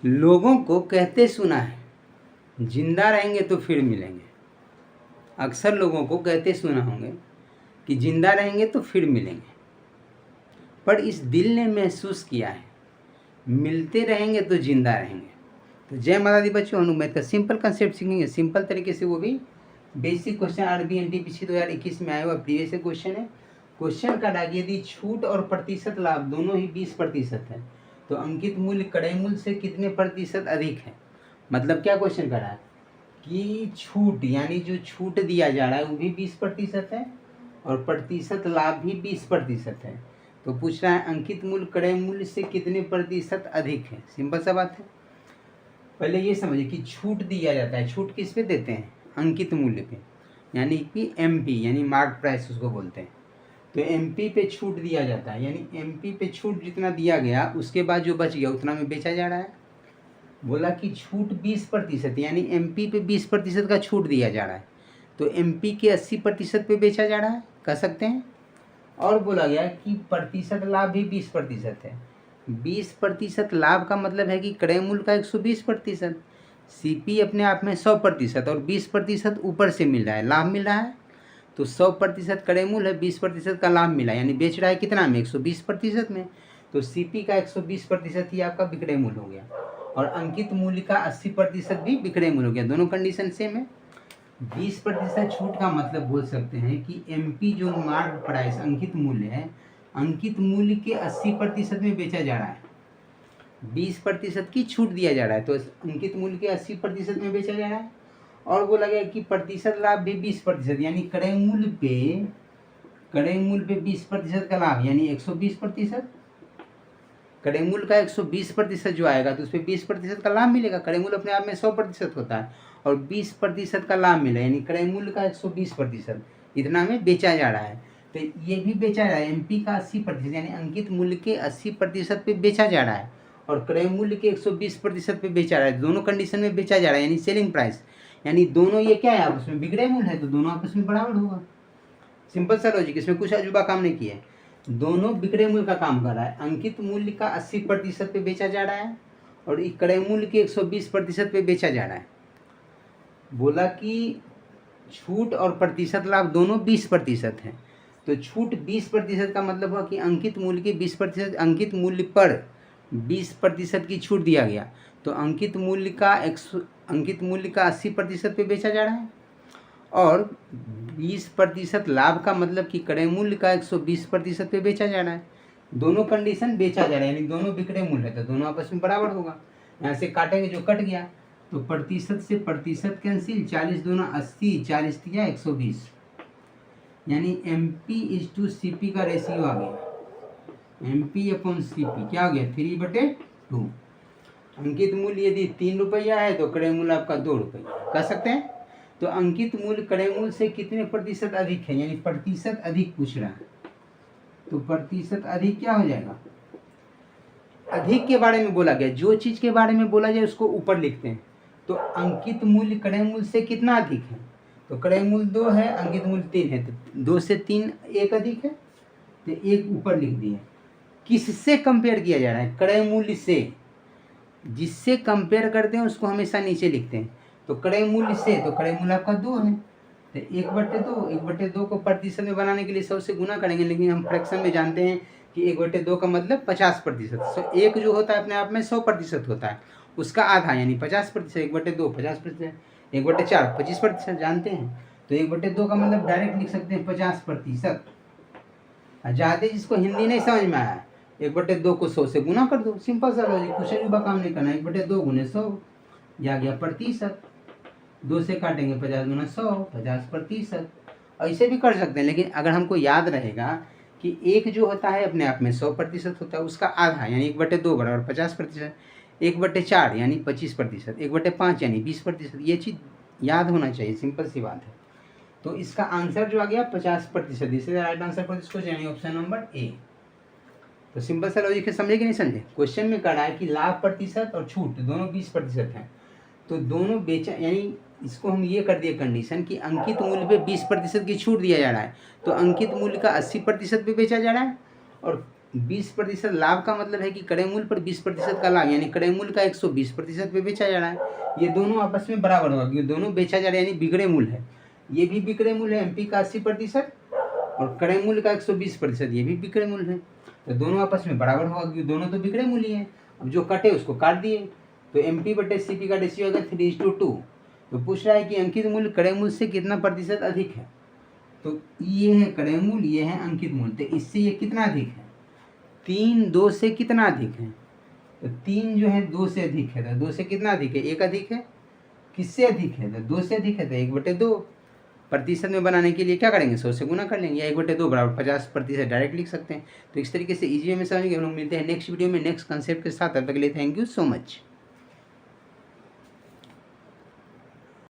लोगों को कहते सुना है, जिंदा रहेंगे तो फिर मिलेंगे। अक्सर लोगों को कहते सुना होंगे कि जिंदा रहेंगे तो फिर मिलेंगे, पर इस दिल ने महसूस किया है, मिलते रहेंगे तो जिंदा रहेंगे। तो जय माता दी बच्चों, अनुमेद का सिंपल कंसेप्ट सीखेंगे, सिंपल तरीके से, वो भी बेसिक क्वेश्चन। आरबी एनटीपीसी 2021 में आया हुआ प्रीवियस क्वेश्चन है। क्वेश्चन का डाक, यदि छूट और प्रतिशत लाभ दोनों ही 20% है तो अंकित मूल्य क्रय मूल्य से कितने प्रतिशत अधिक है। मतलब क्या क्वेश्चन कर रहा है कि छूट यानी जो छूट दिया जा रहा है वो भी 20% है और प्रतिशत लाभ भी 20% है। तो पूछ रहा है अंकित मूल्य क्रय मूल्य से कितने प्रतिशत अधिक है। सिंपल सा बात है। पहले ये समझिए कि छूट दिया जाता है, छूट किस पे देते हैं, अंकित मूल्य पे, यानी कि एमपी यानी मार्क प्राइस उसको बोलते हैं। तो एमपी पे छूट दिया जाता है, यानी एमपी पे छूट जितना दिया गया उसके बाद जो बच गया उतना में बेचा जा रहा है। बोला कि छूट 20% यानी एमपी पे 20% का छूट दिया जा रहा है, तो एमपी के 80% पे बेचा जा रहा है, कह सकते हैं। और बोला गया कि प्रतिशत लाभ भी 20% है। 20% लाभ का मतलब है कि क्रय मूल्य का 120%, सीपी अपने आप में 100% और 20% ऊपर से मिल रहा है, लाभ मिल रहा है। तो 100% क्रय मूल्य है, 20% का लाभ मिला, यानी बेच रहा है कितना में, 120% में। तो सीपी का 120% ही आपका विक्रय मूल्य हो गया और अंकित मूल्य का 80% भी विक्रय मूल्य हो गया। दोनों कंडीशन सेम है। 20% छूट का मतलब बोल सकते हैं कि एमपी जो मार्क प्राइस अंकित मूल्य है, अंकित मूल्य के 80% में बेचा जा रहा है। 20% की छूट दिया जा रहा है तो अंकित मूल्य के 80% में बेचा जा रहा है। और बोला गया कि प्रतिशत लाभ भी 20%, यानी क्रय मूल्य पे 20% का लाभ, यानी 120%। क्रय मूल्य का 120% जो आएगा तो उस पर 20% का लाभ मिलेगा। क्रय मूल्य अपने आप में 100% होता है और 20% का लाभ मिला, यानी क्रय मूल्य का 120%, इतना में बेचा जा रहा है। तो ये भी बेचा जा रहा है, एमपी का 80%, यानी अंकित मूल्य के 80% पे बेचा जा रहा है और क्रय मूल्य के 120% पे बेचा रहा है। दोनों कंडीशन में बेचा जा रहा है, यानी सेलिंग प्राइस, यानी दोनों ये क्या है आपस में, विक्रय मूल्य है, तो दोनों आपस में बराबर होगा। सिंपल सा लॉजिक, इसमें कुछ अजूबा काम नहीं किया है। दोनों विक्रय मूल्य का काम कर रहा है। अंकित मूल्य का 80% पे बेचा जा रहा है और क्रय मूल्य के 120% पे बेचा जा रहा है। बोला कि छूट और प्रतिशत लाभ दोनों 20% है, तो छूट 20% का मतलब हुआ कि अंकित मूल्य के 20%, अंकित मूल्य पर 20% की छूट दिया गया, तो अंकित मूल्य का 80% पे बेचा जा रहा है और 20% लाभ का मतलब कि क्रय मूल्य का 120% पे बेचा जा रहा है। दोनों कंडीशन बेचा जा रहा है, यानी दोनों विक्रय मूल्य है, तो दोनों आपस में बराबर होगा। यहाँ से काटेंगे, जो कट गया तो प्रतिशत से प्रतिशत कैंसिल, 40 दूना 80, 40 दिया 120, यानी एमपी इज टू सीपी का रेशियो आ गया, एमपी अपॉन सीपी क्या हो गया, 3/2। अंकित मूल्य यदि 3 रुपया है तो क्रय मूल्य आपका 2 रुपया, कह सकते हैं। तो अंकित मूल्य क्रय मूल्य से कितने प्रतिशत अधिक है, यानी प्रतिशत अधिक पूछ रहा है, तो प्रतिशत अधिक क्या हो जाएगा, अधिक के बारे में बोला गया, जो चीज के बारे में बोला जाए उसको ऊपर लिखते हैं। तो अंकित मूल्य क्रय मूल्य से कितना अधिक है, तो क्रय मूल्य 2 है, अंकित मूल्य 3 है, तो 2 से 3 1 अधिक है, तो 1 ऊपर लिख दिए। किससे कंपेयर किया जा रहा है, क्रय मूल्य से, जिससे कंपेयर करते हैं उसको हमेशा नीचे लिखते हैं। तो क्रय मूल्य से, तो क्रय मूल्य आपका 2 है, तो 1/2 को प्रतिशत में बनाने के लिए 100 से गुना करेंगे, लेकिन हम फ्रैक्शन में जानते हैं कि 1/2 का मतलब 50%। सो एक जो होता है अपने आप में 100% होता है, उसका आधा यानी 50%, 1/2 50%, 1/4 25% जानते हैं। तो 1/2 का मतलब डायरेक्ट लिख सकते हैं 50%। ज़्यादा जिसको हिंदी नहीं समझ में आया, 1/2 को 100 से गुना कर दो, सिंपल सा लॉजिक, कुछ भी काम नहीं करना। 1/2 गुने 100 या गया प्रतिशत, 2 से काटेंगे 50 गुना 100, 50%। ऐसे भी कर सकते हैं, लेकिन अगर हमको याद रहेगा कि एक जो होता है अपने आप में 100% होता है, उसका आधा यानी 1/2 बराबर 50%, 1/4 यानी 25%, 1/5 यानी 20%, ये चीज़ याद होना चाहिए, सिंपल सी बात है। तो इसका आंसर जो आ गया 50%, इसलिए right answer for this question यानी ऑप्शन नंबर ए। तो सिंपल सा लॉजिक है, समझे कि नहीं समझे। क्वेश्चन में कह रहा है कि लाभ प्रतिशत और छूट दोनों 20% हैं, तो दोनों बेचा, यानी इसको हम ये कर दिए कंडीशन कि अंकित मूल्य पे 20% की छूट दिया जा रहा है, तो अंकित मूल्य का 80% पे बेचा जा रहा है और 20% लाभ का मतलब है कि क्रय मूल्य पर 20% का लाभ, यानी क्रय मूल्य का 120% पे बेचा जा रहा है। ये दोनों आपस में बराबर होगा क्योंकि दोनों बेचा जा रहा है, यानी विक्रय मूल्य है। ये भी विक्रय मूल्य है एमपी का 80% और क्रय मूल्य का 120%, ये भी विक्रय मूल्य है। तो दोनों आपस में बराबर होगा क्योंकि दोनों तो विक्रय मूल्य है। अब जो कटे उसको काट दिए, तो एमपी बटे सीपी का रेशियो होगा 3:2। तो पूछ रहा है कि अंकित मूल्य क्रय मूल्य से कितना प्रतिशत अधिक है। तो ये है क्रय मूल्य, ये है अंकित मूल्य, तो इससे ये कितना अधिक है, 3 2 से कितना अधिक है, तो 3 जो है 2 से अधिक है, तो 2 से कितना अधिक है, 1 अधिक है। किससे अधिक है, तो 2 से अधिक है, तो 1/2। प्रतिशत में बनाने के लिए क्या करेंगे, 100 से गुना कर लेंगे, या 1/2 बराबर 50% डायरेक्ट लिख सकते हैं। तो इस तरीके से ईजी वे में समझेंगे। हम लोग मिलते हैं नेक्स्ट वीडियो में नेक्स्ट कंसेप्ट के साथ। तब तक के लिए थैंक यू सो मच।